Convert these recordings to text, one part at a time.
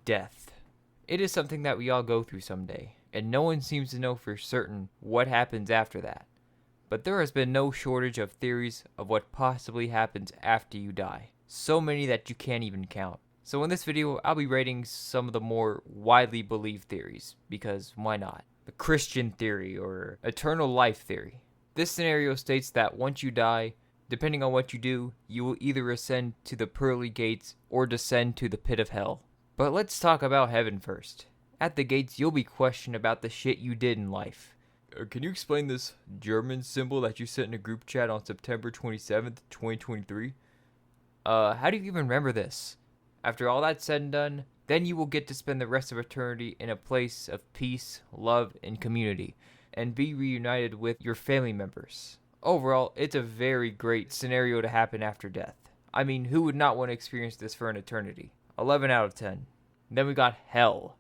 Death. It is something that we all go through someday, and no one seems to know for certain what happens after that. But there has been no shortage of theories of what possibly happens after you die. So many that you can't even count. So in this video, I'll be rating some of the more widely believed theories, because why not? The Christian theory, or eternal life theory. This scenario states that once you die, depending on what you do, you will either ascend to the pearly gates or descend to the pit of hell. But let's talk about heaven first. At the gates, you'll be questioned about the shit you did in life. Can you explain this German symbol that you sent in a group chat on September 27th, 2023? How do you even remember this? After all that's said and done, then you will get to spend the rest of eternity in a place of peace, love, and community, and be reunited with your family members. Overall, it's a very great scenario to happen after death. I mean, who would not want to experience this for an eternity? 11 out of 10. Then we got hell.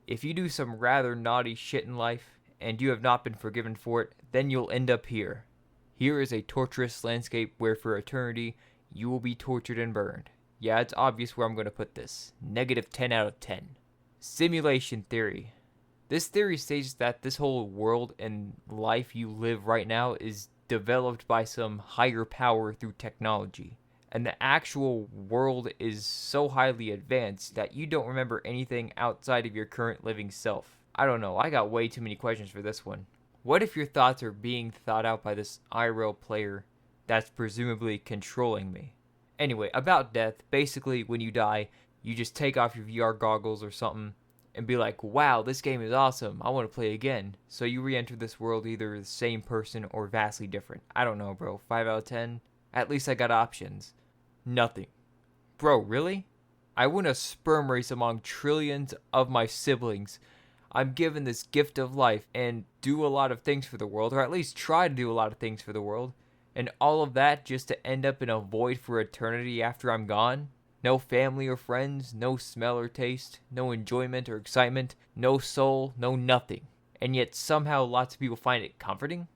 If you do some rather naughty shit in life, and you have not been forgiven for it, then you'll end up here. Here is a torturous landscape where for eternity, you will be tortured and burned. Yeah, it's obvious where I'm going to put this. Negative 10 out of 10. Simulation theory. This theory states that this whole world and life you live right now is developed by some higher power through technology. And the actual world is so highly advanced that you don't remember anything outside of your current living self. I don't know, I got way too many questions for this one. What if your thoughts are being thought out by this IRL player that's presumably controlling me? Anyway, about death, basically when you die, you just take off your VR goggles or something and be like, wow, this game is awesome, I want to play again. So you re-enter this world either the same person or vastly different. I don't know, bro, 5 out of 10? At least I got options. Nothing. Bro, really? I win a sperm race among trillions of my siblings. I'm given this gift of life and do a lot of things for the world, or at least try to do a lot of things for the world. And all of that just to end up in a void for eternity after I'm gone? No family or friends, no smell or taste, no enjoyment or excitement, no soul, no nothing. And yet somehow lots of people find it comforting?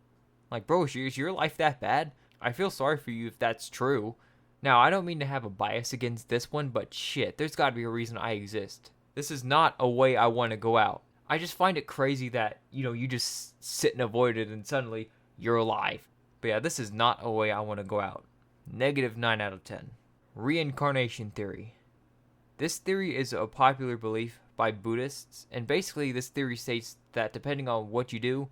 Like, bro, is your life that bad? I feel sorry for you if that's true. Now, I don't mean to have a bias against this one, but shit, there's gotta be a reason I exist. This is not a way I want to go out. I just find it crazy that, you just sit in a void and suddenly you're alive. But yeah, this is not a way I want to go out. Negative 9 out of 10. Reincarnation theory. This theory is a popular belief by Buddhists, and basically this theory states that depending on what you do,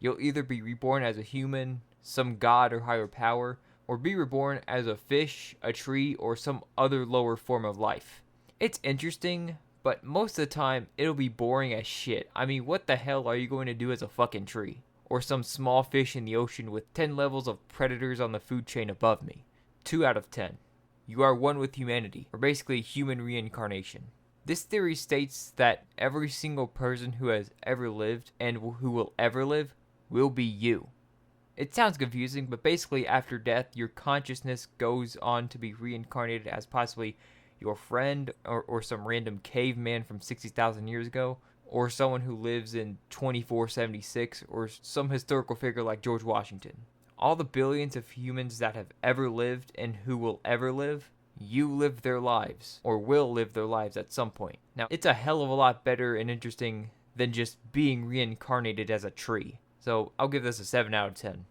you'll either be reborn as a human, some god or higher power, or be reborn as a fish, a tree, or some other lower form of life. It's interesting, but most of the time, it'll be boring as shit. I mean, what the hell are you going to do as a fucking tree? Or some small fish in the ocean with 10 levels of predators on the food chain above me. 2 out of 10. You are one with humanity, or basically human reincarnation. This theory states that every single person who has ever lived and who will ever live will be you. It sounds confusing, but basically after death, your consciousness goes on to be reincarnated as possibly your friend or some random caveman from 60,000 years ago, or someone who lives in 2476, or some historical figure like George Washington. All the billions of humans that have ever lived and who will ever live, you live their lives, or will live their lives at some point. Now, it's a hell of a lot better and interesting than just being reincarnated as a tree. So, I'll give this a 7 out of 10.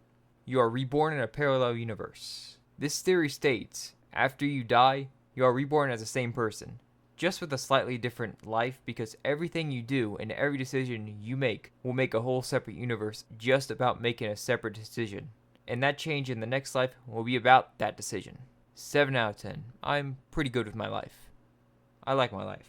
You are reborn in a parallel universe. This theory states, after you die, you are reborn as the same person, just with a slightly different life, because everything you do and every decision you make will make a whole separate universe just about making a separate decision. And that change in the next life will be about that decision. 7 out of 10. I'm pretty good with my life. I like my life.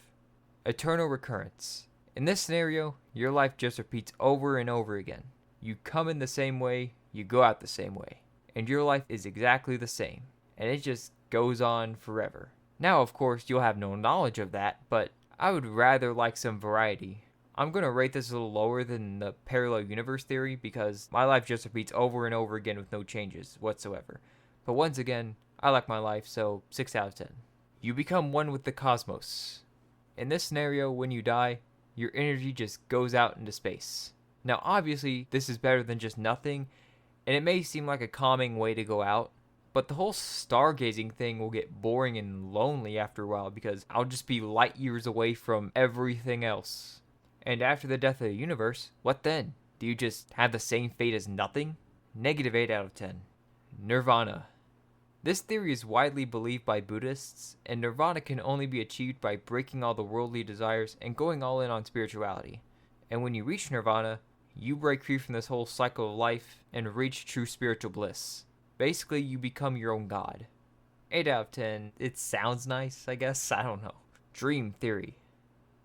Eternal recurrence. In this scenario, your life just repeats over and over again. You come in the same way, you go out the same way. And your life is exactly the same. And it just goes on forever. Now, of course, you'll have no knowledge of that, but I would rather like some variety. I'm going to rate this a little lower than the parallel universe theory because my life just repeats over and over again with no changes whatsoever. But once again, I like my life, so 6 out of 10. You become one with the cosmos. In this scenario, when you die, your energy just goes out into space. Now, obviously, this is better than just nothing, and it may seem like a calming way to go out, But the whole stargazing thing will get boring and lonely after a while because I'll just be light years away from everything else. And after the death of the universe, what then? Do you just have the same fate as nothing? -8 out of 10. Nirvana. This theory is widely believed by Buddhists, and nirvana can only be achieved by breaking all the worldly desires and going all in on spirituality. And when you reach nirvana, you break free from this whole cycle of life and reach true spiritual bliss. Basically, you become your own god. 8 out of 10. It sounds nice, I guess. I don't know. Dream theory.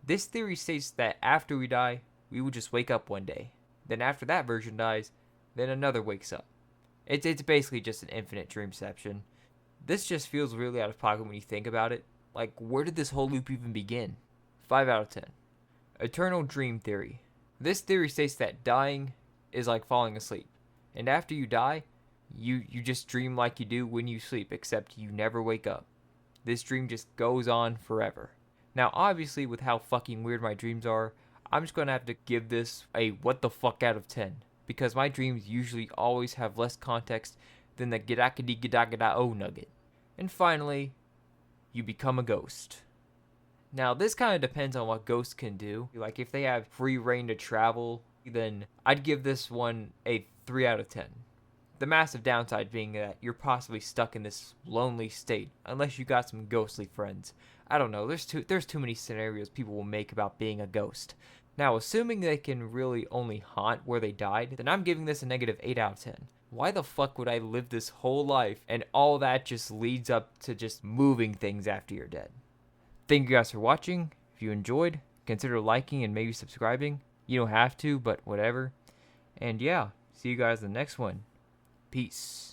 This theory states that after we die, we will just wake up one day. Then after that version dies, then another wakes up. It's basically just an infinite dreamception. This just feels really out of pocket when you think about it. Like, where did this whole loop even begin? 5 out of 10. Eternal dream theory. This theory states that dying is like falling asleep. And after you die, you just dream like you do when you sleep, except you never wake up. This dream just goes on forever. Now, obviously, with how fucking weird my dreams are, I'm just gonna have to give this a what the fuck out of 10. Because my dreams usually always have less context than the gidakadi-gidagada-o nugget. And finally, you become a ghost. Now, this kind of depends on what ghosts can do. Like, if they have free reign to travel, then I'd give this one a 3 out of 10. The massive downside being that you're possibly stuck in this lonely state unless you got some ghostly friends. I don't know, there's too many scenarios people will make about being a ghost. Now, assuming they can really only haunt where they died, then I'm giving this a -8 out of 10. Why the fuck would I live this whole life and all that just leads up to just moving things after you're dead? Thank you guys for watching. If you enjoyed, consider liking and maybe subscribing. You don't have to, but whatever. And yeah, see you guys in the next one. Peace.